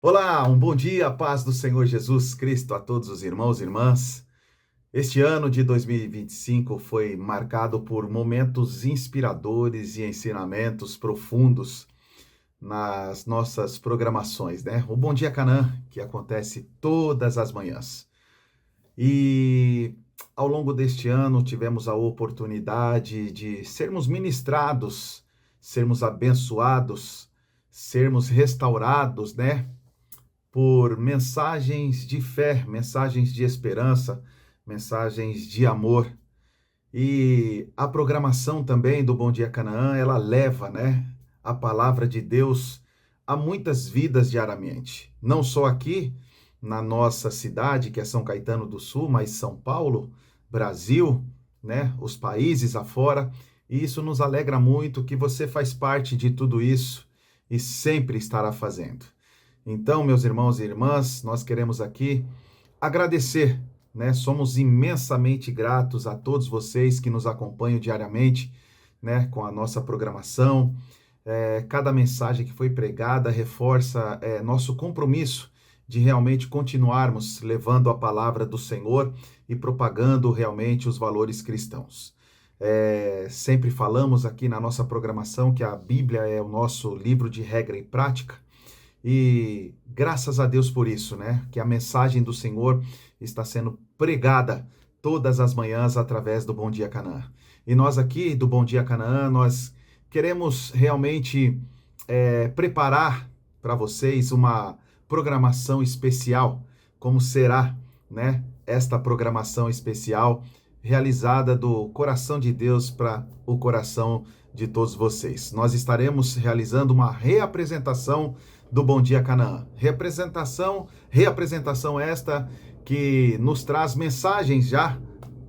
Olá, um bom dia, a paz do Senhor Jesus Cristo a todos os irmãos e irmãs. Este ano de 2025 foi marcado por momentos inspiradores e ensinamentos profundos nas nossas programações, né? O Bom Dia Canaã, que acontece todas as manhãs. E ao longo deste ano tivemos a oportunidade de sermos ministrados, sermos abençoados, sermos restaurados, né? Por mensagens de fé, mensagens de esperança, mensagens de amor. E a programação também do Bom Dia Canaã, ela leva, né, a palavra de Deus a muitas vidas diariamente. Não só aqui na nossa cidade, que é São Caetano do Sul, mas São Paulo, Brasil, né, os países afora. E isso nos alegra muito que você faz parte de tudo isso e sempre estará fazendo. Então, meus irmãos e irmãs, nós queremos aqui agradecer, né? Somos imensamente gratos a todos vocês que nos acompanham diariamente, né? Com a nossa programação. Cada mensagem que foi pregada reforça nosso compromisso de realmente continuarmos levando a palavra do Senhor e propagando realmente os valores cristãos. Sempre falamos aqui na nossa programação que a Bíblia é o nosso livro de regra e prática. E graças a Deus por isso, né? Que a mensagem do Senhor está sendo pregada todas as manhãs através do Bom Dia Canaã. E nós aqui do Bom Dia Canaã, nós queremos realmente preparar para vocês uma programação especial, como será, né? Esta programação especial realizada do coração de Deus para o coração de todos vocês. Nós estaremos realizando uma reapresentação do Bom Dia Canaã. Reapresentação esta que nos traz mensagens já,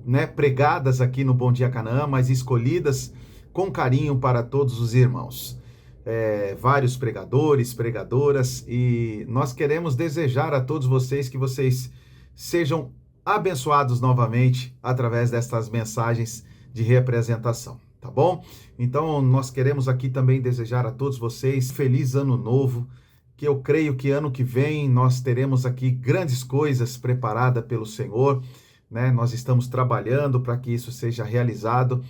né, pregadas aqui no Bom Dia Canaã, mas escolhidas com carinho para todos os irmãos. Vários pregadores, pregadoras, e nós queremos desejar a todos vocês que vocês sejam abençoados novamente através destas mensagens de reapresentação, tá bom? Então, nós queremos aqui também desejar a todos vocês feliz ano novo, que eu creio que ano que vem nós teremos aqui grandes coisas preparadas pelo Senhor, né? Nós estamos trabalhando para que isso seja realizado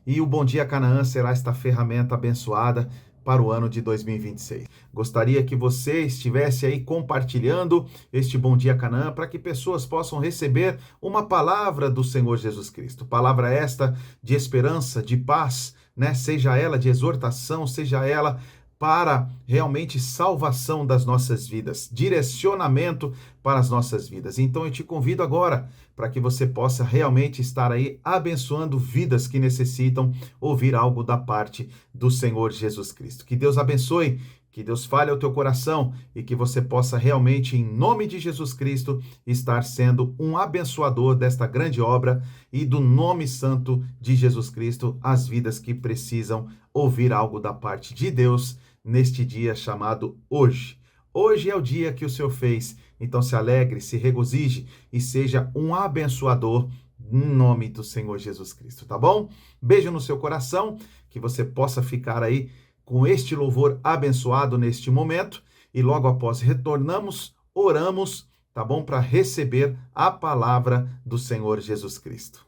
e o Bom Dia Canaã será esta ferramenta abençoada para o ano de 2026. Gostaria que você estivesse aí compartilhando este Bom Dia Canaã para que pessoas possam receber uma palavra do Senhor Jesus Cristo. Palavra esta de esperança, de paz, né? Seja ela de exortação, seja ela para realmente salvação das nossas vidas, direcionamento para as nossas vidas. Então eu te convido agora para que você possa realmente estar aí abençoando vidas que necessitam ouvir algo da parte do Senhor Jesus Cristo. Que Deus abençoe, que Deus fale ao teu coração e que você possa realmente, em nome de Jesus Cristo, estar sendo um abençoador desta grande obra e do nome santo de Jesus Cristo, as vidas que precisam ouvir algo da parte de Deus neste dia chamado hoje. Hoje é o dia que o Senhor fez, então se alegre, se regozije e seja um abençoador em nome do Senhor Jesus Cristo, tá bom? Beijo no seu coração, que você possa ficar aí com este louvor abençoado neste momento e logo após retornamos, oramos, tá bom? Para receber a palavra do Senhor Jesus Cristo.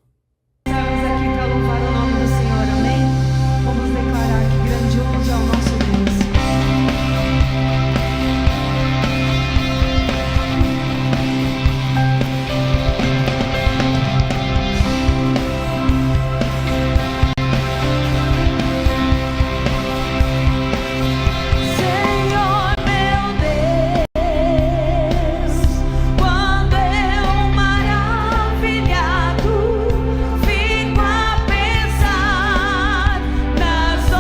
Estamos aqui para louvar o nome do Senhor, amém? Vamos declarar que grandioso é o nosso Deus. Nas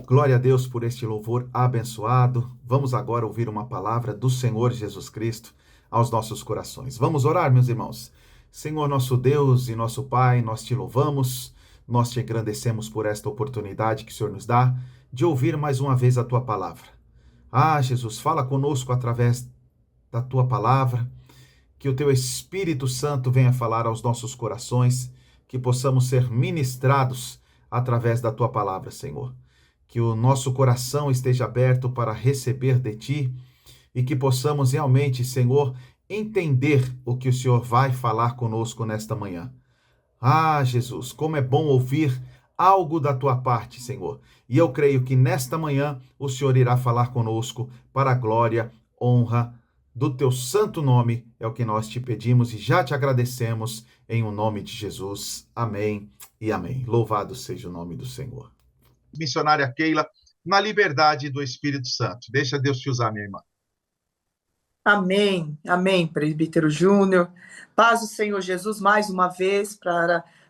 Glória a Deus por este louvor abençoado. Vamos agora ouvir uma palavra do Senhor Jesus Cristo aos nossos corações. Vamos orar, meus irmãos. Senhor, nosso Deus e nosso Pai, nós te louvamos, nós te engrandecemos por esta oportunidade que o Senhor nos dá de ouvir mais uma vez a tua palavra. Ah, Jesus, fala conosco através da tua palavra, que o teu Espírito Santo venha falar aos nossos corações, que possamos ser ministrados através da tua palavra, Senhor. Que o nosso coração esteja aberto para receber de ti e que possamos realmente, Senhor, entender o que o Senhor vai falar conosco nesta manhã. Ah, Jesus, como é bom ouvir algo da tua parte, Senhor. E eu creio que nesta manhã o Senhor irá falar conosco para a glória, honra do teu santo nome. É o que nós te pedimos e já te agradecemos em o nome de Jesus. Amém e amém. Louvado seja o nome do Senhor. Missionária Keila, na liberdade do Espírito Santo. Deixa Deus te usar, minha irmã. Amém, amém, presbítero Júnior. Paz do Senhor Jesus mais uma vez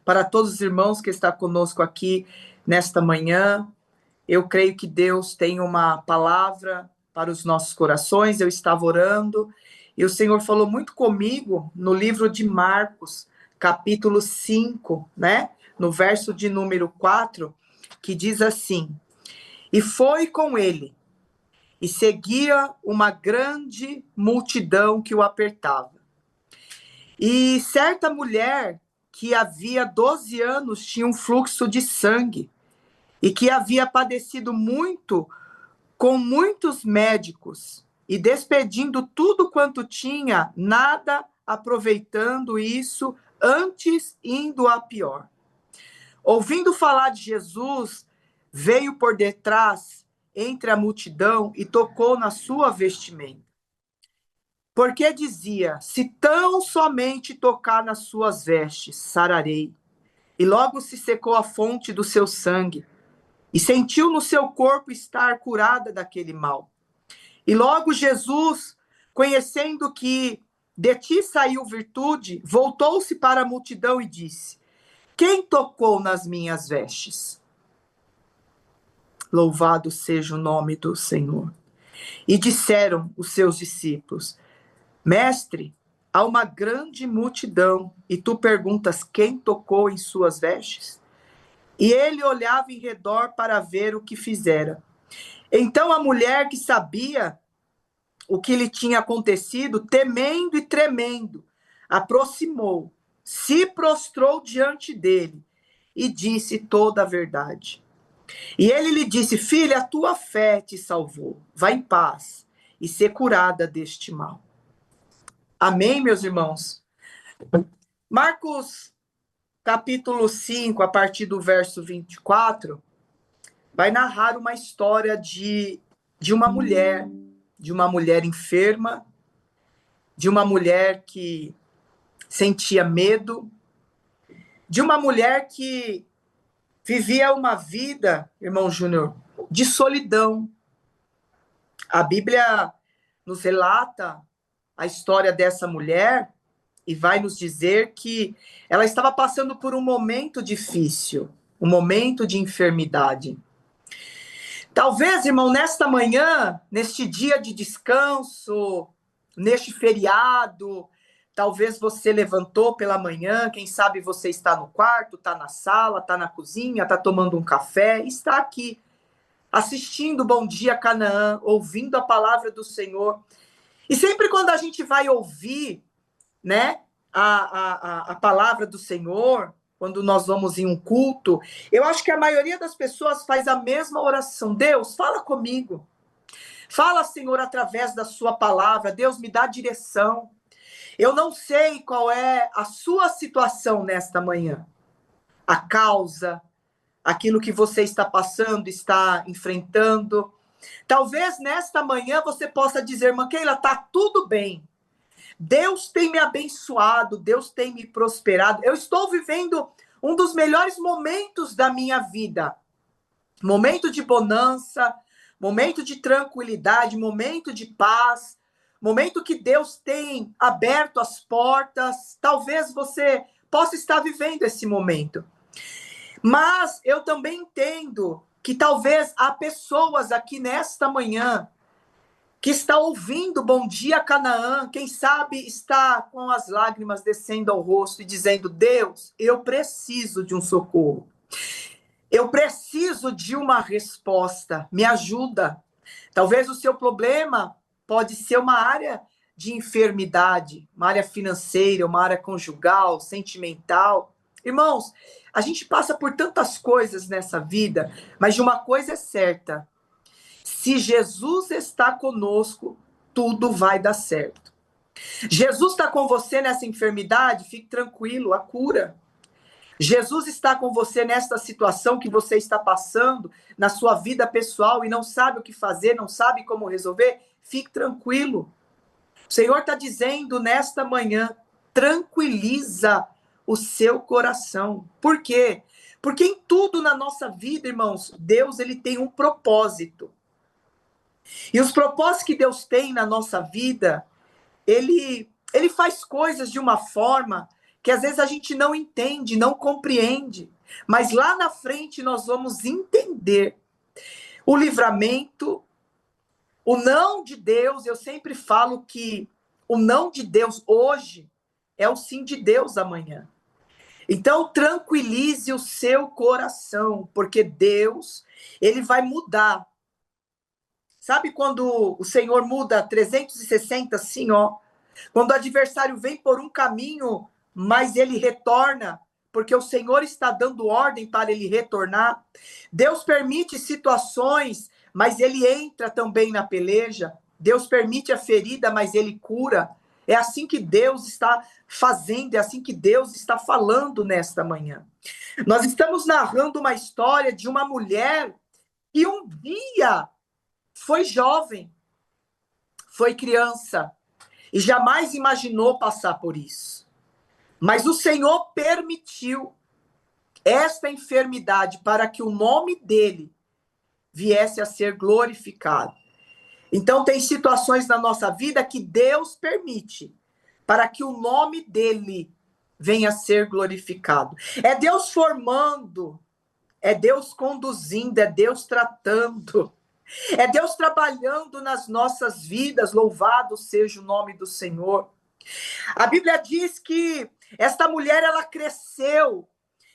para todos os irmãos que estão conosco aqui nesta manhã. Eu creio que Deus tem uma palavra para os nossos corações. Eu estava orando e o Senhor falou muito comigo no livro de Marcos, capítulo 5, né? No verso de número 4, que diz assim: E foi com ele, e seguia uma grande multidão que o apertava. E certa mulher que havia 12 anos tinha um fluxo de sangue e que havia padecido muito com muitos médicos e despedindo tudo quanto tinha, nada aproveitando isso, antes indo a pior. Ouvindo falar de Jesus, veio por detrás entre a multidão e tocou na sua vestimenta. Porque dizia: se tão somente tocar nas suas vestes, sararei. E logo se secou a fonte do seu sangue, e sentiu no seu corpo estar curada daquele mal. E logo Jesus, conhecendo que de ti saiu virtude, voltou-se para a multidão e disse: quem tocou nas minhas vestes? Louvado seja o nome do Senhor. E disseram os seus discípulos: Mestre, há uma grande multidão, e tu perguntas quem tocou em suas vestes? E ele olhava em redor para ver o que fizera. Então a mulher, que sabia o que lhe tinha acontecido, temendo e tremendo, aproximou, se prostrou diante dele e disse toda a verdade. E ele lhe disse: filha, a tua fé te salvou. Vá em paz e ser curada deste mal. Amém, meus irmãos? Marcos, capítulo 5, a partir do verso 24, vai narrar uma história de uma mulher enferma, de uma mulher que sentia medo, de uma mulher que vivia uma vida, irmão Júnior, de solidão. A Bíblia nos relata a história dessa mulher e vai nos dizer que ela estava passando por um momento difícil, um momento de enfermidade. Talvez, irmão, nesta manhã, neste dia de descanso, neste feriado, talvez você levantou pela manhã, quem sabe você está no quarto, está na sala, está na cozinha, está tomando um café, está aqui, assistindo Bom Dia Canaã, ouvindo a palavra do Senhor. E sempre quando a gente vai ouvir, né, a palavra do Senhor, quando nós vamos em um culto, eu acho que a maioria das pessoas faz a mesma oração: Deus, fala comigo. Fala, Senhor, através da sua palavra. Deus, me dá direção. Eu não sei qual é a sua situação nesta manhã, a causa, aquilo que você está passando, está enfrentando. Talvez nesta manhã você possa dizer: irmã Keila, está tudo bem. Deus tem me abençoado, Deus tem me prosperado. Eu estou vivendo um dos melhores momentos da minha vida. Momento de bonança, momento de tranquilidade, momento de paz. Momento que Deus tem aberto as portas. Talvez você possa estar vivendo esse momento. Mas eu também entendo que talvez há pessoas aqui nesta manhã que está ouvindo Bom Dia Canaã, quem sabe está com as lágrimas descendo ao rosto e dizendo: Deus, eu preciso de um socorro. Eu preciso de uma resposta. Me ajuda. Talvez o seu problema pode ser uma área de enfermidade, uma área financeira, uma área conjugal, sentimental. Irmãos, a gente passa por tantas coisas nessa vida, mas de uma coisa é certa: se Jesus está conosco, tudo vai dar certo. Jesus está com você nessa enfermidade, fique tranquilo, a cura. Jesus está com você nesta situação que você está passando, na sua vida pessoal, e não sabe o que fazer, não sabe como resolver, fique tranquilo. O Senhor está dizendo nesta manhã: tranquiliza o seu coração. Por quê? Porque em tudo na nossa vida, irmãos, Deus ele tem um propósito. E os propósitos que Deus tem na nossa vida, ele faz coisas de uma forma que às vezes a gente não entende, não compreende. Mas lá na frente nós vamos entender o livramento, o não de Deus. Eu sempre falo que o não de Deus hoje é o sim de Deus amanhã. Então, tranquilize o seu coração, porque Deus, ele vai mudar. Sabe quando o Senhor muda 360 assim, ó? Quando o adversário vem por um caminho, mas ele retorna, porque o Senhor está dando ordem para ele retornar. Deus permite situações, mas ele entra também na peleja. Deus permite a ferida, mas ele cura. É assim que Deus está fazendo, é assim que Deus está falando nesta manhã. Nós estamos narrando uma história de uma mulher que um dia foi jovem, foi criança e jamais imaginou passar por isso. Mas o Senhor permitiu esta enfermidade para que o nome dele viesse a ser glorificado. Então, tem situações na nossa vida que Deus permite para que o nome dele venha a ser glorificado. É Deus formando, é Deus conduzindo, é Deus tratando. É Deus trabalhando nas nossas vidas, louvado seja o nome do Senhor. A Bíblia diz que esta mulher, ela cresceu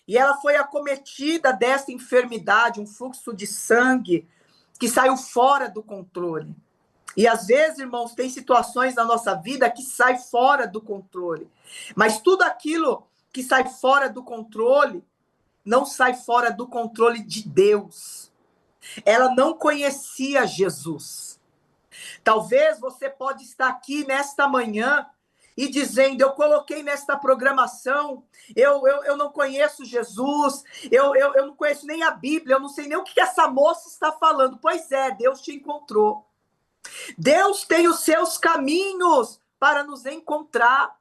e ela foi acometida desta enfermidade, um fluxo de sangue que saiu fora do controle. E às vezes, irmãos, tem situações na nossa vida que sai fora do controle. Mas tudo aquilo que sai fora do controle, não sai fora do controle de Deus. Ela não conhecia Jesus. Talvez você pode estar aqui nesta manhã e dizendo: eu coloquei nesta programação, eu não conheço Jesus, eu não conheço nem a Bíblia, eu não sei nem o que essa moça está falando. Pois é, Deus te encontrou. Deus tem os seus caminhos para nos encontrar.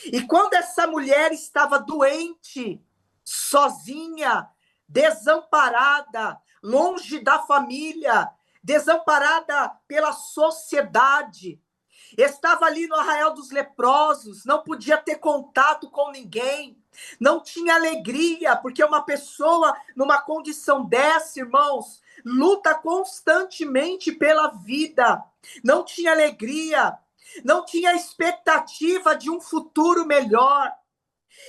E quando essa mulher estava doente, sozinha, desamparada, longe da família, desamparada pela sociedade, estava ali no arraial dos leprosos, não podia ter contato com ninguém, não tinha alegria, porque uma pessoa numa condição dessa, irmãos, luta constantemente pela vida, não tinha alegria, não tinha expectativa de um futuro melhor.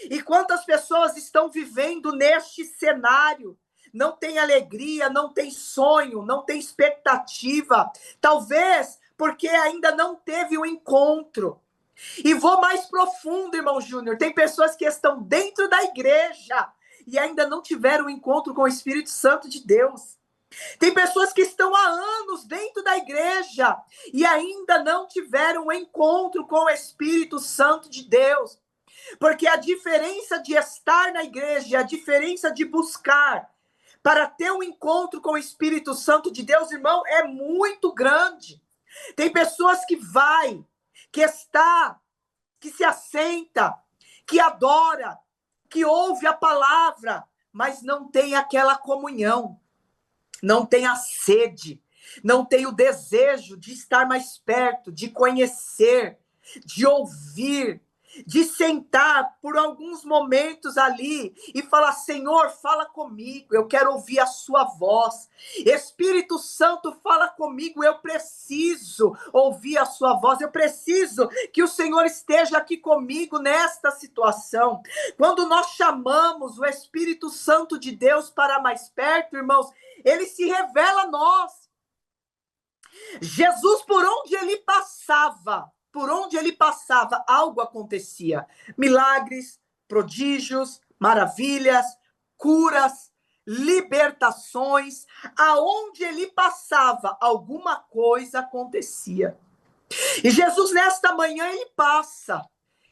E quantas pessoas estão vivendo neste cenário? Não tem alegria, não tem sonho, não tem expectativa. Talvez porque ainda não teve o encontro. E vou mais profundo, irmão Júnior. Tem pessoas que estão dentro da igreja e ainda não tiveram o encontro com o Espírito Santo de Deus. Tem pessoas que estão há anos dentro da igreja e ainda não tiveram o encontro com o Espírito Santo de Deus. Porque a diferença de estar na igreja, a diferença de buscar para ter um encontro com o Espírito Santo de Deus, irmão, é muito grande. Tem pessoas que vai, que está, que se assenta, que adora, que ouve a palavra, mas não tem aquela comunhão, não tem a sede, não tem o desejo de estar mais perto, de conhecer, de ouvir, de sentar por alguns momentos ali e falar: Senhor, fala comigo, eu quero ouvir a sua voz. Espírito Santo, fala comigo, eu preciso ouvir a sua voz, eu preciso que o Senhor esteja aqui comigo nesta situação. Quando nós chamamos o Espírito Santo de Deus para mais perto, irmãos, ele se revela a nós. Jesus, por onde ele passava, algo acontecia. Milagres, prodígios, maravilhas, curas, libertações. Aonde ele passava, alguma coisa acontecia. E Jesus, nesta manhã, ele passa.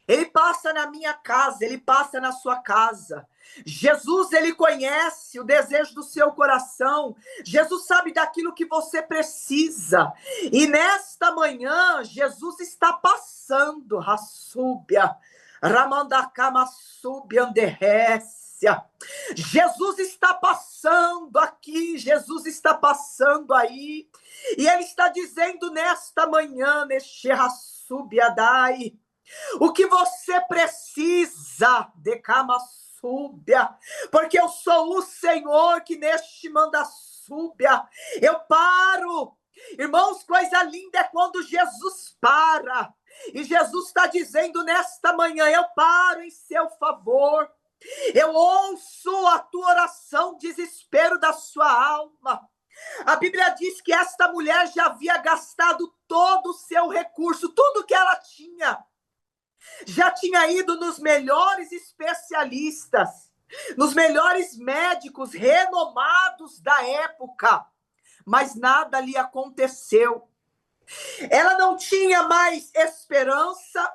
Ele passa na minha casa, ele passa na sua casa. Jesus, ele conhece o desejo do seu coração. Jesus sabe daquilo que você precisa. E nesta manhã, Jesus está passando. Rassúbia, Ramandacama súbia anderrécia. Jesus está passando aqui, Jesus está passando aí. E ele está dizendo nesta manhã, neste Rassúbia dai, o que você precisa, decama súbia, porque eu sou o Senhor que neste manda súbia. Eu paro. Irmãos, coisa linda é quando Jesus para. E Jesus está dizendo nesta manhã: eu paro em seu favor. Eu ouço a tua oração, desespero da sua alma. A Bíblia diz que esta mulher já havia gastado todo o seu recurso, tudo que ela tinha. Já tinha ido nos melhores especialistas, nos melhores médicos renomados da época, mas nada lhe aconteceu. Ela não tinha mais esperança,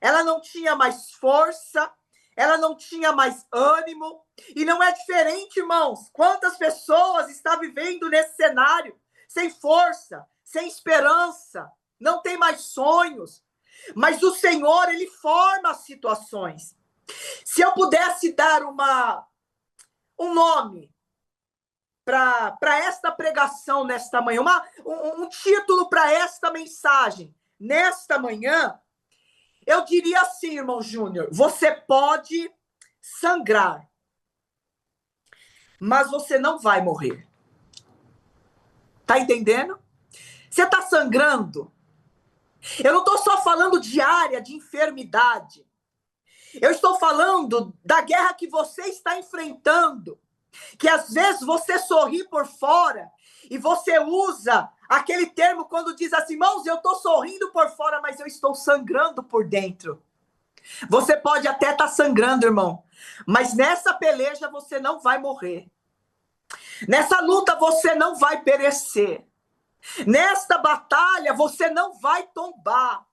ela não tinha mais força, ela não tinha mais ânimo. E não é diferente, irmãos. Quantas pessoas estão vivendo nesse cenário sem força, sem esperança, não tem mais sonhos. Mas o Senhor, ele forma as situações. Se eu pudesse dar um nome para esta pregação nesta manhã, um título para esta mensagem nesta manhã, eu diria assim, irmão Júnior: você pode sangrar, mas você não vai morrer. Tá entendendo? Você está sangrando. Eu não estou só falando de área de enfermidade. Eu estou falando da guerra que você está enfrentando. Que às vezes você sorri por fora e você usa aquele termo quando diz assim: irmãos, eu estou sorrindo por fora, mas eu estou sangrando por dentro. Você pode até estar sangrando, irmão, mas nessa peleja você não vai morrer. Nessa luta você não vai perecer. Nesta batalha você não vai tombar.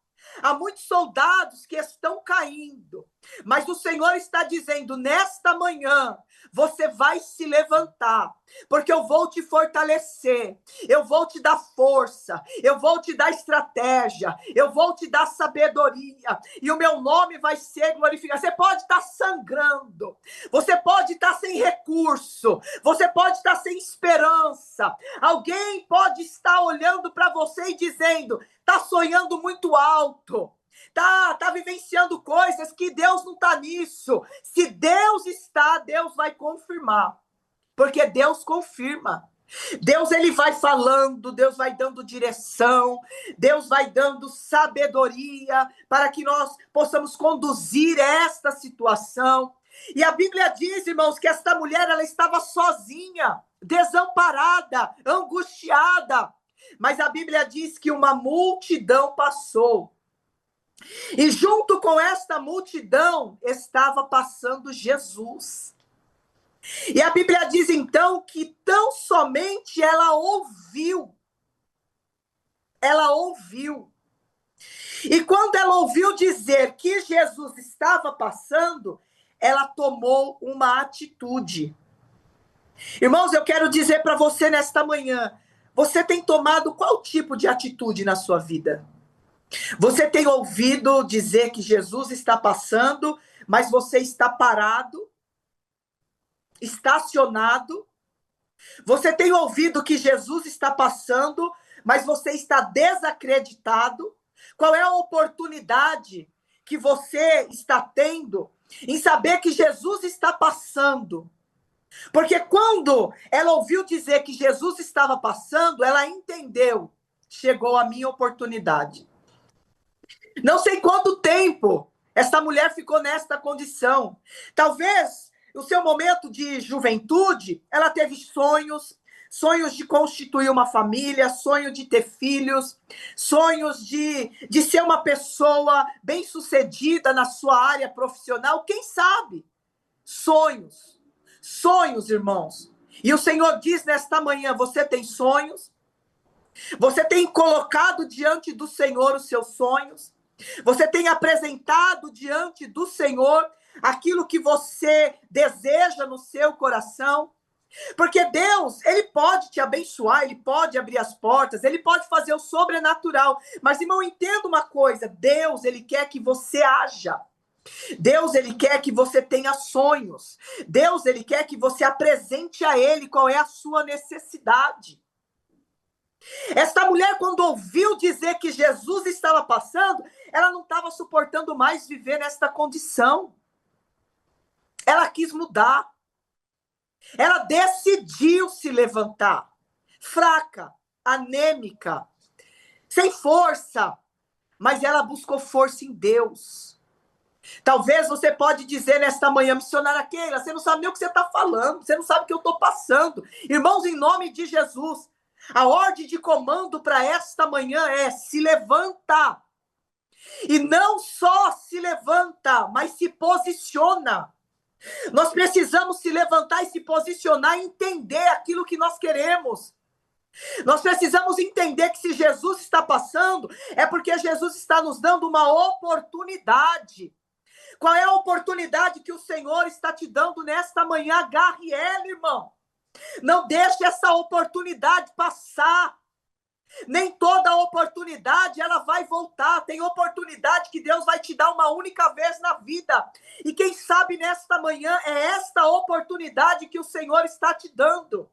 Há muitos soldados que estão caindo, mas o Senhor está dizendo: nesta manhã você vai se levantar, porque eu vou te fortalecer, eu vou te dar força, eu vou te dar estratégia, eu vou te dar sabedoria, e o meu nome vai ser glorificado. Você pode estar sangrando, você pode estar sem recurso, você pode estar sem esperança, alguém pode estar olhando para você e dizendo: está sonhando muito alto, tá vivenciando coisas que Deus não está nisso. Se Deus está, Deus vai confirmar, porque Deus confirma. Deus, ele vai falando, Deus vai dando direção, Deus vai dando sabedoria para que nós possamos conduzir esta situação. E a Bíblia diz, irmãos, que esta mulher, ela estava sozinha, desamparada, angustiada, mas a Bíblia diz que uma multidão passou. E junto com esta multidão estava passando Jesus. E a Bíblia diz então que tão somente ela ouviu. Ela ouviu. E quando ela ouviu dizer que Jesus estava passando, ela tomou uma atitude. Irmãos, eu quero dizer para você nesta manhã: você tem tomado qual tipo de atitude na sua vida? Você tem ouvido dizer que Jesus está passando, mas você está parado, estacionado? Você tem ouvido que Jesus está passando, mas você está desacreditado? Qual é a oportunidade que você está tendo em saber que Jesus está passando. Porque quando ela ouviu dizer que Jesus estava passando, ela entendeu, chegou a minha oportunidade. Não sei quanto tempo essa mulher ficou nesta condição. Talvez no seu momento de juventude, ela teve sonhos de constituir uma família, sonho de ter filhos, sonhos de ser uma pessoa bem-sucedida na sua área profissional, quem sabe? Sonhos, irmãos. E o Senhor diz nesta manhã, você tem sonhos? Você tem colocado diante do Senhor os seus sonhos? Você tem apresentado diante do Senhor aquilo que você deseja no seu coração? Porque Deus, Ele pode te abençoar, Ele pode abrir as portas, Ele pode fazer o sobrenatural. Mas, irmão, entenda uma coisa, Deus, Ele quer que você haja. Deus, Ele quer que você tenha sonhos. Deus, Ele quer que você apresente a Ele qual é a sua necessidade. Esta mulher, quando ouviu dizer que Jesus estava passando, ela não estava suportando mais viver nesta condição. Ela quis mudar. Ela decidiu se levantar. Fraca, anêmica, sem força. Mas ela buscou força em Deus. Talvez você pode dizer nesta manhã, missionária Keila, você não sabe nem o que você está falando. Você não sabe o que eu estou passando. Irmãos, em nome de Jesus, a ordem de comando para esta manhã é se levanta. E não só se levanta, mas se posiciona. Nós precisamos se levantar e se posicionar e entender aquilo que nós queremos. Nós precisamos entender que se Jesus está passando, é porque Jesus está nos dando uma oportunidade. Qual é a oportunidade que o Senhor está te dando nesta manhã? Agarre ela, irmão. Não deixe essa oportunidade passar. Nem toda oportunidade ela vai voltar. Tem oportunidade que Deus vai te dar uma única vez na vida. E quem sabe nesta manhã é esta oportunidade que o Senhor está te dando.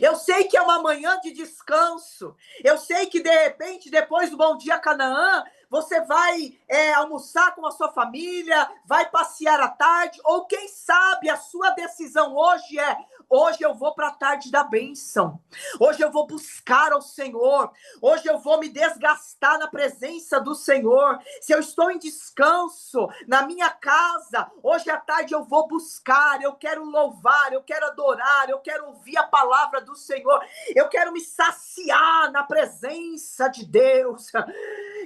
Eu sei que é uma manhã de descanso. Eu sei que de repente, depois do Bom Dia Canaã, você vai almoçar com a sua família, vai passear à tarde, ou quem sabe a sua decisão hoje é: hoje eu vou para a tarde da bênção. Hoje eu vou buscar ao Senhor. Hoje eu vou me desgastar na presença do Senhor. Se eu estou em descanso na minha casa, hoje à tarde eu vou buscar. Eu quero louvar, eu quero adorar, eu quero ouvir a palavra do Senhor. Eu quero me saciar na presença de Deus.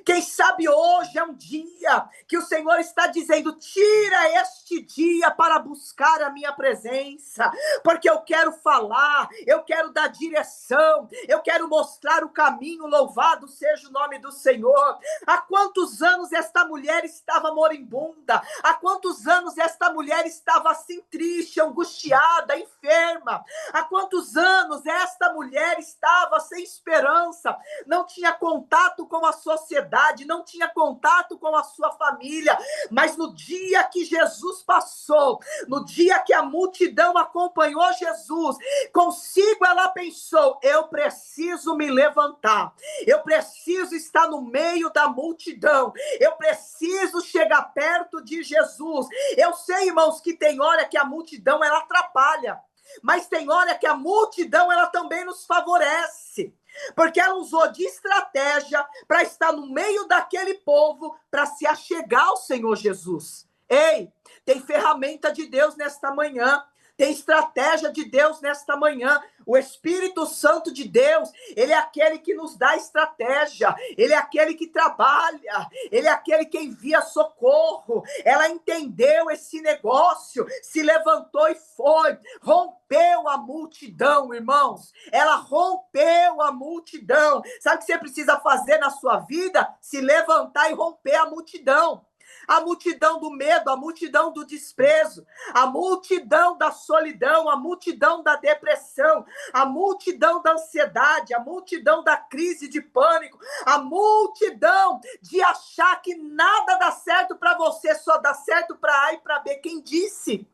Quem sabe hoje é um dia que o Senhor está dizendo: tira este dia para buscar a minha presença, porque eu quero falar, eu quero dar direção, eu quero mostrar o caminho. Louvado seja o nome do Senhor. Há quantos anos esta mulher estava moribunda? Há quantos anos esta mulher estava assim triste, angustiada, enferma? Há quantos anos esta mulher estava sem esperança? Não tinha contato com a sociedade, não tinha contato com a sua família, mas no dia que Jesus passou, no dia que a multidão acompanhou Jesus, consigo ela pensou: eu preciso me levantar, eu preciso estar no meio da multidão, eu preciso chegar perto de Jesus. Eu sei, irmãos, que tem hora que a multidão ela atrapalha, mas tem hora que a multidão ela também nos favorece, porque ela usou de estratégia para estar no meio daquele povo, para se achegar ao Senhor Jesus. Ei, tem ferramenta de Deus nesta manhã, tem estratégia de Deus nesta manhã. O Espírito Santo de Deus, ele é aquele que nos dá estratégia, ele é aquele que trabalha, ele é aquele que envia socorro. Ela entendeu esse negócio, se levantou e foi, rompeu a multidão, irmãos. Ela rompeu a multidão. Sabe o que você precisa fazer na sua vida? Se levantar e romper a multidão. A multidão do medo, a multidão do desprezo, a multidão da solidão, a multidão da depressão, a multidão da ansiedade, a multidão da crise de pânico, a multidão de achar que nada dá certo para você, só dá certo para A e para B. Quem disse?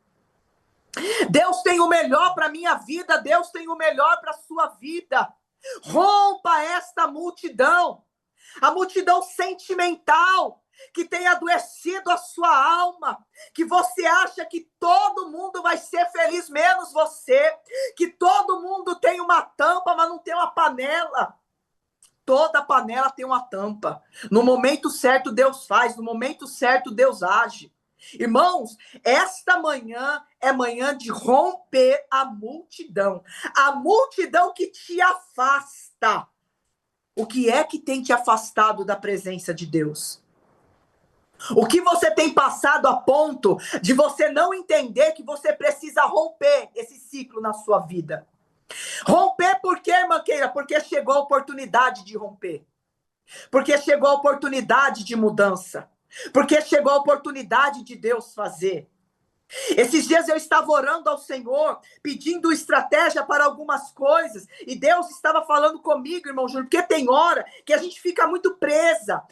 Deus tem o melhor para a minha vida, Deus tem o melhor para a sua vida. Rompa esta multidão. A multidão sentimental, que tem adoecido a sua alma, que você acha que todo mundo vai ser feliz menos você, que todo mundo tem uma tampa, mas não tem uma panela. Toda panela tem uma tampa. No momento certo Deus faz, no momento certo Deus age. Irmãos, esta manhã é manhã de romper a multidão que te afasta. O que é que tem te afastado da presença de Deus? O que você tem passado a ponto de você não entender que você precisa romper esse ciclo na sua vida? Romper por quê, irmã Keila? Porque chegou a oportunidade de romper. Porque chegou a oportunidade de mudança. Porque chegou a oportunidade de Deus fazer. Esses dias eu estava orando ao Senhor, pedindo estratégia para algumas coisas, e Deus estava falando comigo, irmão Júnior, porque tem hora que a gente fica muito presa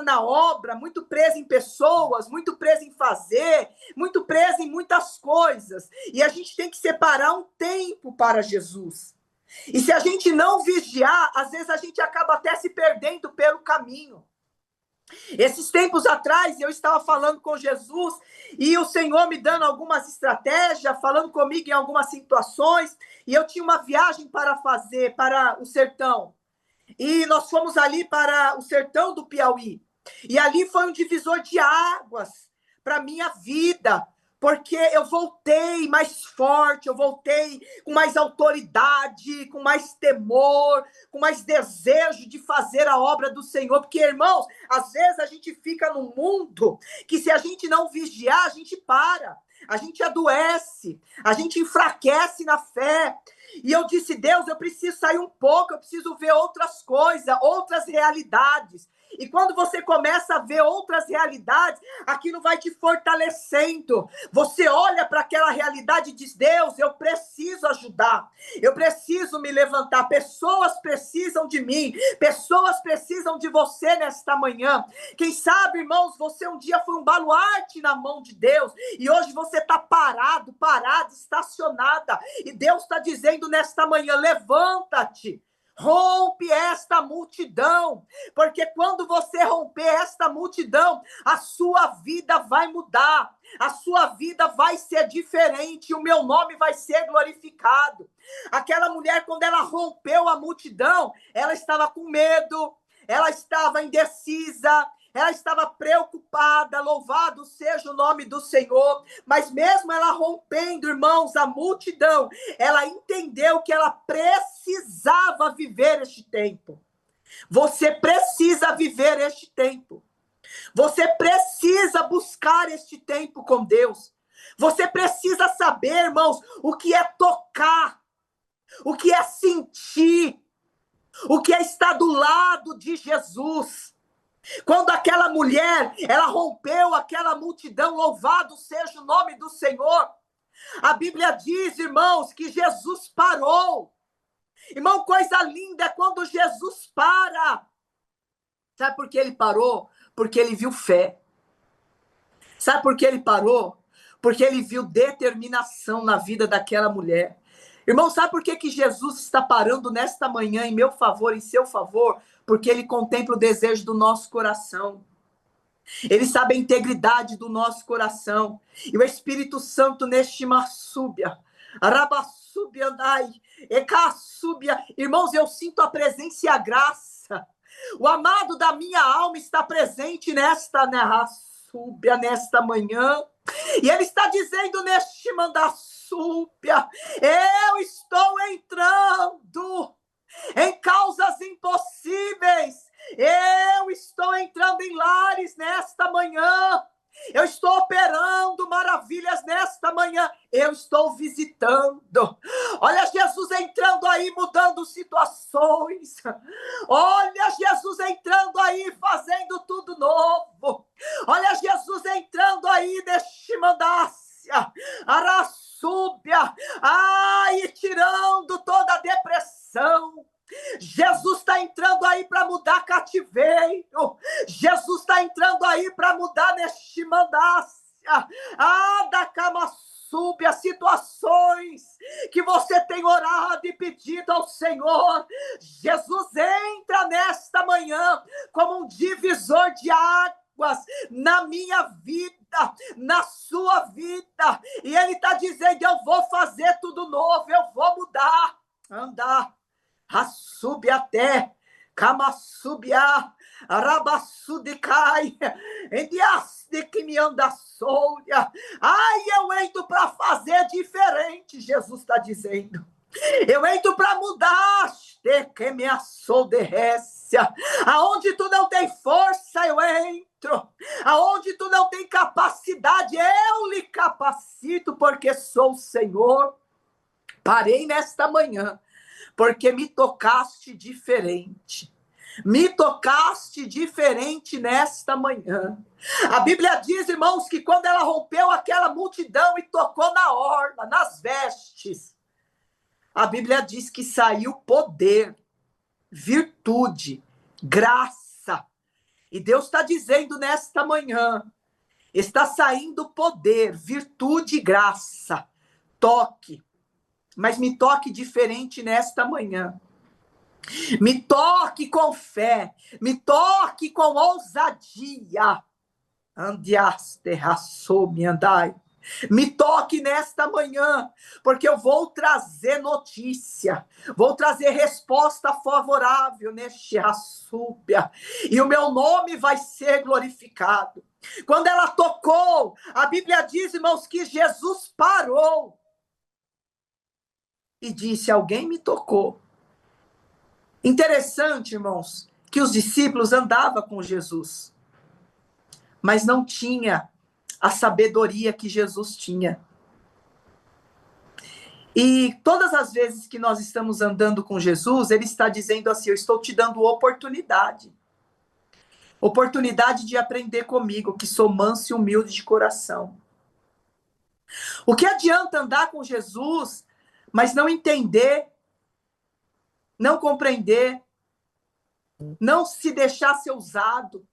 na obra, muito presa em pessoas, muito presa em fazer, muito presa em muitas coisas, e a gente tem que separar um tempo para Jesus. E se a gente não vigiar, às vezes a gente acaba até se perdendo pelo caminho. Esses tempos atrás, eu estava falando com Jesus e o Senhor me dando algumas estratégias, falando comigo em algumas situações, e eu tinha uma viagem para fazer para o sertão. E nós fomos ali para o sertão do Piauí. E ali foi um divisor de águas para a minha vida, porque eu voltei mais forte, eu voltei com mais autoridade, com mais temor, com mais desejo de fazer a obra do Senhor. Porque, irmãos, às vezes a gente fica num mundo que se a gente não vigiar, a gente para, a gente adoece, a gente enfraquece na fé. E eu disse, Deus, eu preciso sair um pouco, eu preciso ver outras coisas, outras realidades. E quando você começa a ver outras realidades, aquilo vai te fortalecendo. Você olha para aquela realidade e diz, Deus, eu preciso ajudar. Eu preciso me levantar. Pessoas precisam de mim. Pessoas precisam de você nesta manhã. Quem sabe, irmãos, você um dia foi um baluarte na mão de Deus. E hoje você está parada, estacionada. E Deus está dizendo nesta manhã, levanta-te. Rompe esta multidão, porque quando você romper esta multidão, a sua vida vai mudar, a sua vida vai ser diferente, o meu nome vai ser glorificado. Aquela mulher, quando ela rompeu a multidão, ela estava com medo, ela estava indecisa, ela estava preocupada, louvado seja o nome do Senhor, mas mesmo ela rompendo, irmãos, a multidão, ela entendeu que ela precisava viver este tempo. Você precisa viver este tempo. Você precisa buscar este tempo com Deus. Você precisa saber, irmãos, o que é tocar, o que é sentir, o que é estar do lado de Jesus. Quando aquela mulher, ela rompeu aquela multidão, louvado seja o nome do Senhor. A Bíblia diz, irmãos, que Jesus parou. Irmão, coisa linda é quando Jesus para. Sabe por que ele parou? Porque ele viu fé. Sabe por que ele parou? Porque ele viu determinação na vida daquela mulher. Irmão, sabe por que Jesus está parando nesta manhã em meu favor, em seu favor? Porque ele contempla o desejo do nosso coração. Ele sabe a integridade do nosso coração. E o Espírito Santo neste marsúbia, arabassúbia andai, ecassúbia. Irmãos, eu sinto a presença e a graça. O amado da minha alma está presente nesta súbia, nesta manhã. E ele está dizendo neste mandassúbia, eu estou entrando em causas impossíveis. Eu estou entrando em lares nesta manhã. Eu estou operando maravilhas nesta manhã. Eu estou visitando. Olha Jesus entrando aí, mudando situações. Olha Jesus entrando aí, fazendo tudo novo. Olha Jesus entrando aí neste mandácia, araçúbia, e tirando toda a depressão. Jesus está entrando aí para mudar cativeiro. Jesus está entrando aí para mudar neste mandácia. Da cama sube as situações que você tem orado e pedido ao Senhor. Jesus entra nesta manhã como um divisor de águas. na minha vida, na sua vida. E ele está dizendo, eu vou fazer tudo novo, eu vou mudar. Andar, assube até, camassubiá, arabassudicai, endiaste que me anda solha. Ai, eu entro para fazer diferente, Jesus está dizendo. Eu entro para mudar, que me assou de récia. Aonde tu não tem força, eu entro. Aonde tu não tem capacidade, eu lhe capacito, porque sou o Senhor. Parei nesta manhã, porque me tocaste diferente. Me tocaste diferente nesta manhã. A Bíblia diz, irmãos, que quando ela rompeu aquela multidão e tocou na orla, nas vestes, a Bíblia diz que saiu poder, virtude, graça. E Deus está dizendo nesta manhã, está saindo poder, virtude e graça. Toque, mas me toque diferente nesta manhã. Me toque com fé, me toque com ousadia. Andiaste, raçou, me andai. Me toque nesta manhã, porque eu vou trazer notícia, vou trazer resposta favorável neste raçúbia, e o meu nome vai ser glorificado. Quando ela tocou, a Bíblia diz, irmãos, que Jesus parou e disse, alguém me tocou. Interessante, irmãos, que os discípulos andavam com Jesus, mas não tinha a sabedoria que Jesus tinha. E todas as vezes que nós estamos andando com Jesus, ele está dizendo assim, eu estou te dando oportunidade. Oportunidade de aprender comigo, que sou manso e humilde de coração. O que adianta andar com Jesus, mas não entender, não compreender, não se deixar ser usado?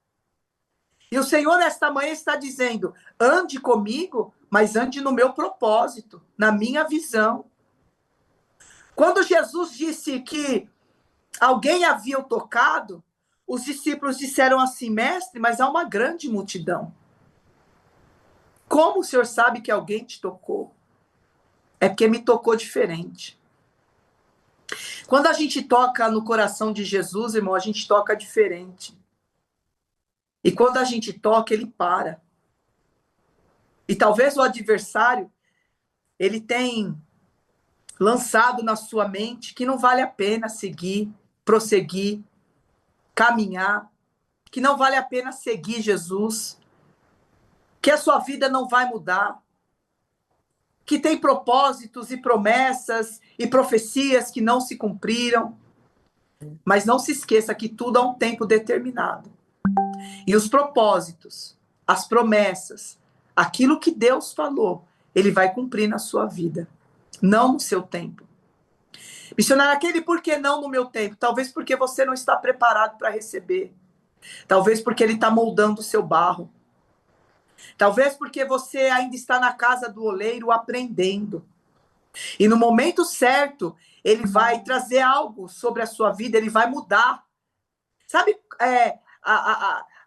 E o Senhor, nesta manhã, está dizendo, ande comigo, mas ande no meu propósito, na minha visão. Quando Jesus disse que alguém havia o tocado, os discípulos disseram assim, mestre, mas há uma grande multidão. Como o Senhor sabe que alguém te tocou? É porque me tocou diferente. Quando a gente toca no coração de Jesus, irmão, a gente toca diferente. E quando a gente toca, ele para. E talvez o adversário, ele tem lançado na sua mente que não vale a pena seguir, prosseguir, caminhar, que não vale a pena seguir Jesus, que a sua vida não vai mudar, que tem propósitos e promessas e profecias que não se cumpriram. Mas não se esqueça que tudo há um tempo determinado. E os propósitos, as promessas, aquilo que Deus falou, ele vai cumprir na sua vida, não no seu tempo. Missionário, aquele por que não no meu tempo? Talvez porque você não está preparado para receber. Talvez porque ele está moldando o seu barro. Talvez porque você ainda está na casa do oleiro aprendendo. E no momento certo, ele vai trazer algo sobre a sua vida, ele vai mudar. Sabe,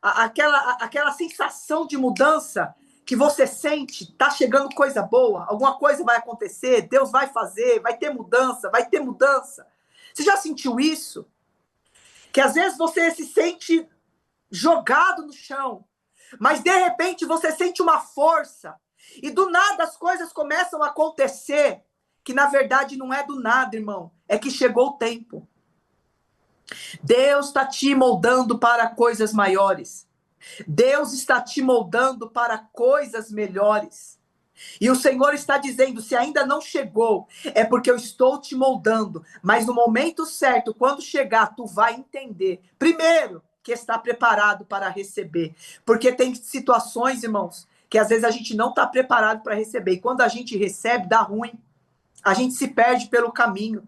aquela sensação de mudança que você sente, tá chegando coisa boa, alguma coisa vai acontecer, Deus vai fazer, vai ter mudança, vai ter mudança. Você já sentiu isso? Que às vezes você se sente jogado no chão, mas de repente você sente uma força, e do nada as coisas começam a acontecer, que na verdade não é do nada, irmão, é que chegou o tempo. Deus está te moldando para coisas maiores. Deus está te moldando para coisas melhores. E o Senhor está dizendo, se ainda não chegou, é porque eu estou te moldando. Mas no momento certo, quando chegar, tu vai entender. Primeiro, que está preparado para receber. Porque tem situações, irmãos, que às vezes a gente não está preparado para receber. E quando a gente recebe, dá ruim. A gente se perde pelo caminho.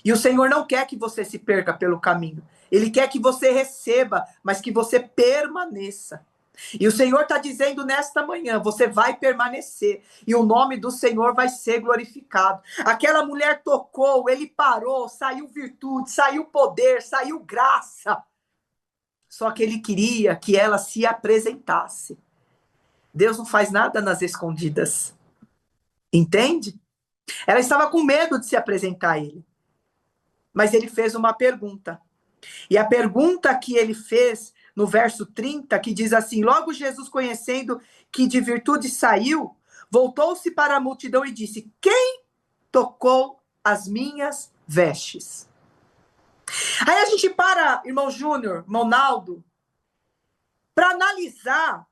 E o Senhor não quer que você se perca pelo caminho. Ele quer que você receba, mas que você permaneça. E o Senhor está dizendo nesta manhã, você vai permanecer. E o nome do Senhor vai ser glorificado. Aquela mulher tocou, ele parou, saiu virtude, saiu poder, saiu graça. Só que ele queria que ela se apresentasse. Deus não faz nada nas escondidas. Entende? Ela estava com medo de se apresentar a ele. Mas ele fez uma pergunta. E a pergunta que ele fez no verso 30, que diz assim: logo Jesus, conhecendo que de virtude saiu, voltou-se para a multidão e disse: quem tocou as minhas vestes? Aí a gente para, irmão Júnior, irmão Naldo, para analisar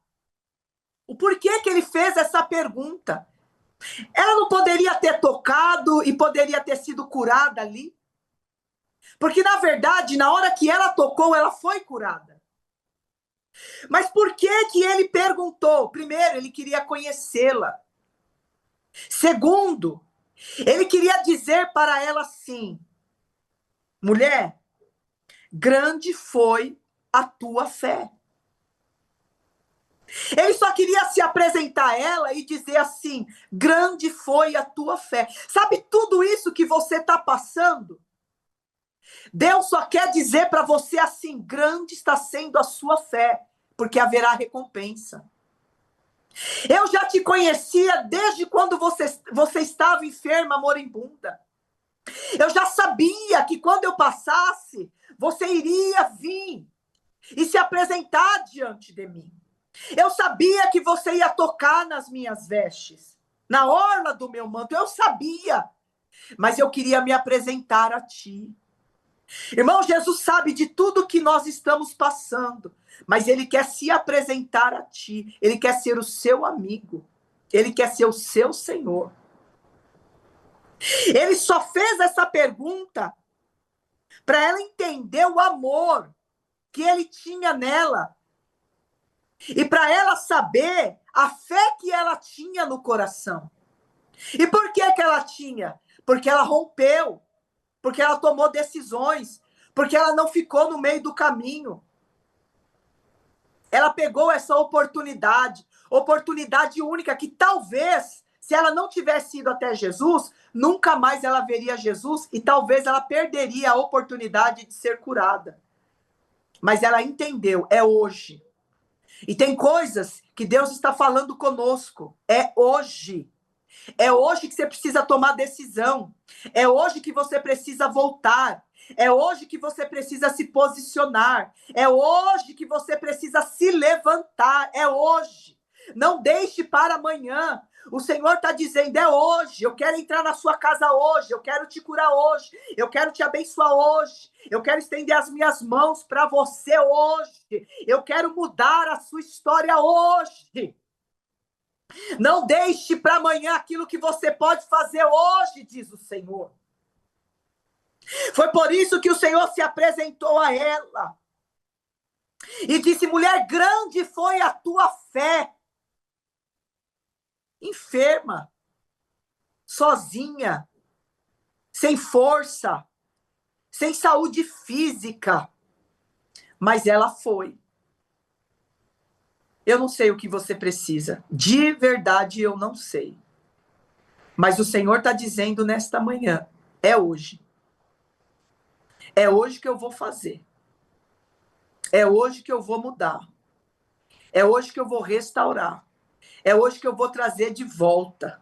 o porquê que ele fez essa pergunta. Ela não poderia ter tocado e poderia ter sido curada ali? Porque, na verdade, na hora que ela tocou, ela foi curada. Mas por que que ele perguntou? Primeiro, ele queria conhecê-la. Segundo, ele queria dizer para ela assim: mulher, grande foi a tua fé. Ele só queria se apresentar a ela e dizer assim: grande foi a tua fé. Sabe tudo isso que você está passando? Deus só quer dizer para você assim: grande está sendo a sua fé, porque haverá recompensa. Eu já te conhecia desde quando você estava enferma, moribunda. Eu já sabia que quando eu passasse, você iria vir e se apresentar diante de mim. Eu sabia que você ia tocar nas minhas vestes, na orla do meu manto. Eu sabia, mas eu queria me apresentar a ti. Irmão, Jesus sabe de tudo que nós estamos passando, mas ele quer se apresentar a ti. Ele quer ser o seu amigo. Ele quer ser o seu Senhor. Ele só fez essa pergunta para ela entender o amor que ele tinha nela. E para ela saber a fé que ela tinha no coração. E por que que ela tinha? Porque ela rompeu. Porque ela tomou decisões. Porque ela não ficou no meio do caminho. Ela pegou essa oportunidade. Oportunidade única que talvez, se ela não tivesse ido até Jesus, nunca mais ela veria Jesus e talvez ela perderia a oportunidade de ser curada. Mas ela entendeu, é hoje. E tem coisas que Deus está falando conosco. É hoje. É hoje que você precisa tomar decisão. É hoje que você precisa voltar. É hoje que você precisa se posicionar. É hoje que você precisa se levantar. É hoje. Não deixe para amanhã. O Senhor está dizendo, é hoje. Eu quero entrar na sua casa hoje. Eu quero te curar hoje. Eu quero te abençoar hoje. Eu quero estender as minhas mãos para você hoje. Eu quero mudar a sua história hoje. Não deixe para amanhã aquilo que você pode fazer hoje, diz o Senhor. Foi por isso que o Senhor se apresentou a ela. E disse, mulher, grande foi a tua fé. Enferma, sozinha, sem força, sem saúde física. Mas ela foi. Eu não sei o que você precisa. De verdade, eu não sei. Mas o Senhor está dizendo nesta manhã, é hoje. É hoje que eu vou fazer. É hoje que eu vou mudar. É hoje que eu vou restaurar. É hoje que eu vou trazer de volta.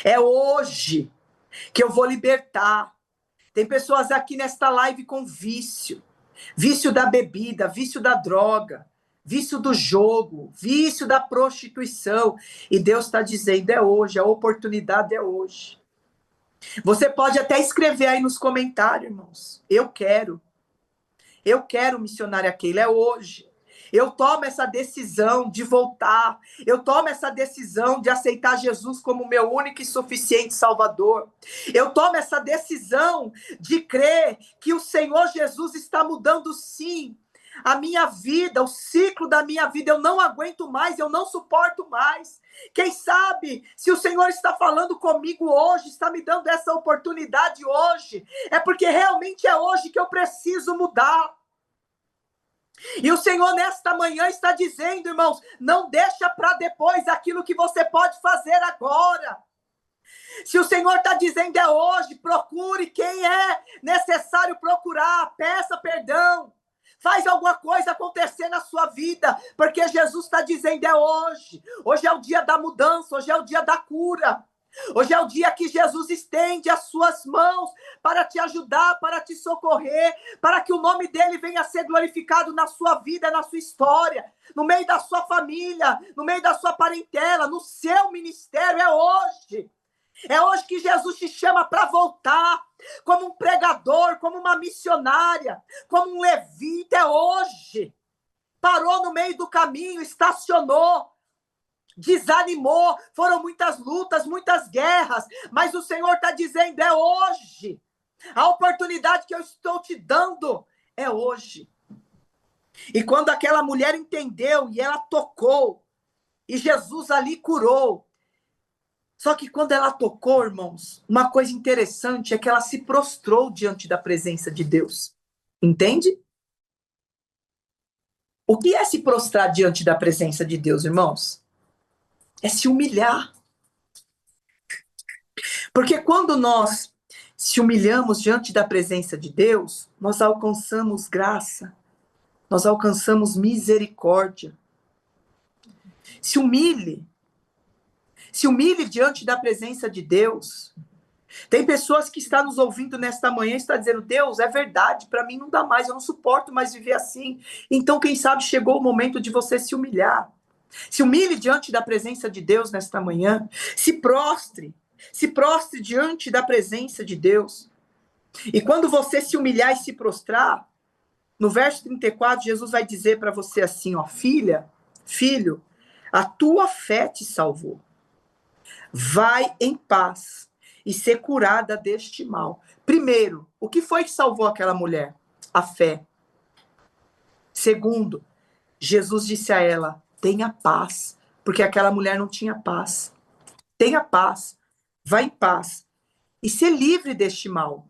É hoje que eu vou libertar. Tem pessoas aqui nesta live com vício. Vício da bebida, vício da droga, vício do jogo, vício da prostituição. E Deus está dizendo, é hoje, a oportunidade é hoje. Você pode até escrever aí nos comentários, irmãos. Eu quero, missionária Keila, é hoje. Eu tomo essa decisão de voltar. Eu tomo essa decisão de aceitar Jesus como meu único e suficiente Salvador. Eu tomo essa decisão de crer que o Senhor Jesus está mudando, sim, a minha vida, o ciclo da minha vida. Eu não aguento mais, eu não suporto mais. Quem sabe, se o Senhor está falando comigo hoje, está me dando essa oportunidade hoje, é porque realmente é hoje que eu preciso mudar. E o Senhor nesta manhã está dizendo, irmãos, não deixa para depois aquilo que você pode fazer agora. Se o Senhor está dizendo é hoje, procure quem é necessário procurar, peça perdão. Faz alguma coisa acontecer na sua vida, porque Jesus está dizendo, é hoje. Hoje é o dia da mudança, hoje é o dia da cura. Hoje é o dia que Jesus estende as suas mãos para te ajudar, para te socorrer, para que o nome dele venha a ser glorificado na sua vida, na sua história, no meio da sua família, no meio da sua parentela, no seu ministério. É hoje. É hoje que Jesus te chama para voltar, como um pregador, como uma missionária, como um levita. É hoje. Parou no meio do caminho, estacionou, desanimou, foram muitas lutas, muitas guerras, mas o Senhor está dizendo, é hoje. A oportunidade que eu estou te dando é hoje. E quando aquela mulher entendeu e ela tocou, e Jesus ali curou, só que quando ela tocou, irmãos, uma coisa interessante é que ela se prostrou diante da presença de Deus. Entende? O que é se prostrar diante da presença de Deus, irmãos? É se humilhar. Porque quando nós se humilhamos diante da presença de Deus, nós alcançamos graça, nós alcançamos misericórdia. Se humilhe diante da presença de Deus. Tem pessoas que estão nos ouvindo nesta manhã e estão dizendo, Deus, é verdade, para mim não dá mais, eu não suporto mais viver assim. Então, quem sabe chegou o momento de você se humilhar. Se humilhe diante da presença de Deus nesta manhã. Se prostre diante da presença de Deus. E quando você se humilhar e se prostrar, no verso 34, Jesus vai dizer para você assim, ó, filha, filho, a tua fé te salvou. Vai em paz e ser curada deste mal. Primeiro, o que foi que salvou aquela mulher? A fé. Segundo, Jesus disse a ela, tenha paz, porque aquela mulher não tinha paz. Tenha paz, vá em paz e ser livre deste mal.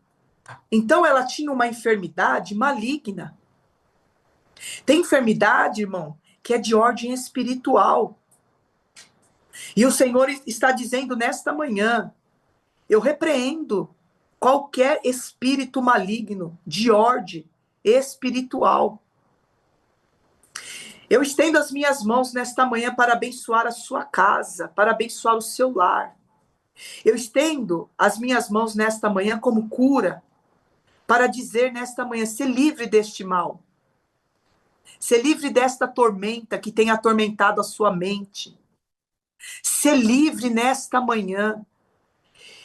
Então ela tinha uma enfermidade maligna. Tem enfermidade, irmão, que é de ordem espiritual. E o Senhor está dizendo nesta manhã, eu repreendo qualquer espírito maligno de ordem espiritual. Eu estendo as minhas mãos nesta manhã para abençoar a sua casa, para abençoar o seu lar. Eu estendo as minhas mãos nesta manhã como cura, para dizer nesta manhã, ser livre deste mal. Ser livre desta tormenta que tem atormentado a sua mente. Ser livre nesta manhã.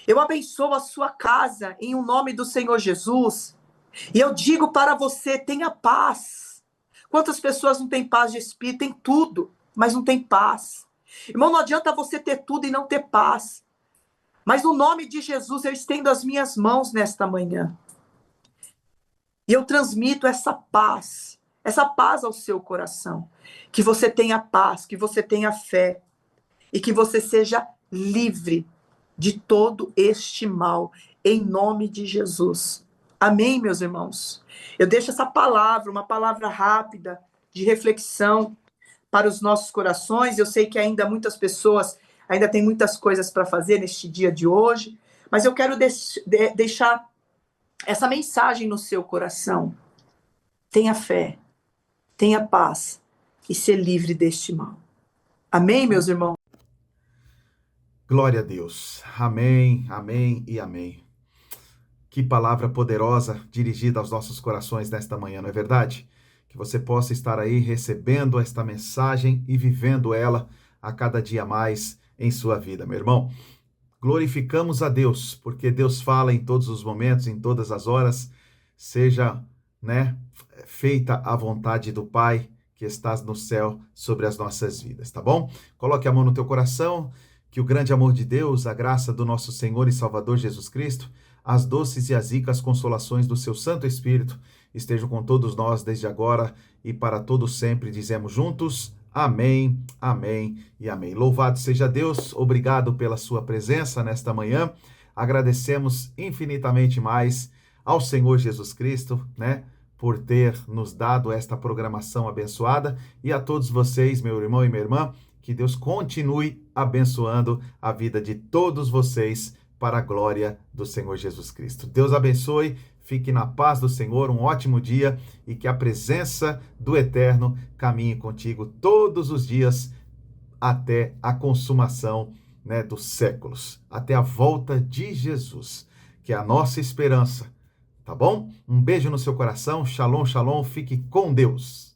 Eu abençoo a sua casa em nome do Senhor Jesus. E eu digo para você, tenha paz. Quantas pessoas não têm paz de espírito? Tem tudo, mas não tem paz. Irmão, não adianta você ter tudo e não ter paz. Mas no nome de Jesus, eu estendo as minhas mãos nesta manhã. E eu transmito essa paz ao seu coração. Que você tenha paz, que você tenha fé. E que você seja livre de todo este mal, em nome de Jesus. Amém, meus irmãos? Eu deixo essa palavra, uma palavra rápida, de reflexão para os nossos corações. Eu sei que ainda muitas pessoas, ainda tem muitas coisas para fazer neste dia de hoje, mas eu quero deixar essa mensagem no seu coração. Tenha fé, tenha paz e ser livre deste mal. Amém, meus irmãos? Glória a Deus. Amém, amém e amém. Que palavra poderosa dirigida aos nossos corações nesta manhã, não é verdade? Que você possa estar aí recebendo esta mensagem e vivendo ela a cada dia mais em sua vida, meu irmão. Glorificamos a Deus, porque Deus fala em todos os momentos, em todas as horas. Seja, feita a vontade do Pai que estás no céu sobre as nossas vidas, tá bom? Coloque a mão no teu coração. Que o grande amor de Deus, a graça do nosso Senhor e Salvador Jesus Cristo, as doces e as ricas consolações do seu Santo Espírito estejam com todos nós desde agora e para todos sempre. Dizemos juntos, amém, amém e amém. Louvado seja Deus, obrigado pela sua presença nesta manhã. Agradecemos infinitamente mais ao Senhor Jesus Cristo, por ter nos dado esta programação abençoada, e a todos vocês, meu irmão e minha irmã, que Deus continue abençoando a vida de todos vocês para a glória do Senhor Jesus Cristo. Deus abençoe, Fique na paz do Senhor, um ótimo dia e que a presença do Eterno caminhe contigo todos os dias até a consumação, né, dos séculos, até a volta de Jesus, que é a nossa esperança, tá bom? Um beijo no seu coração, shalom, shalom, fique com Deus.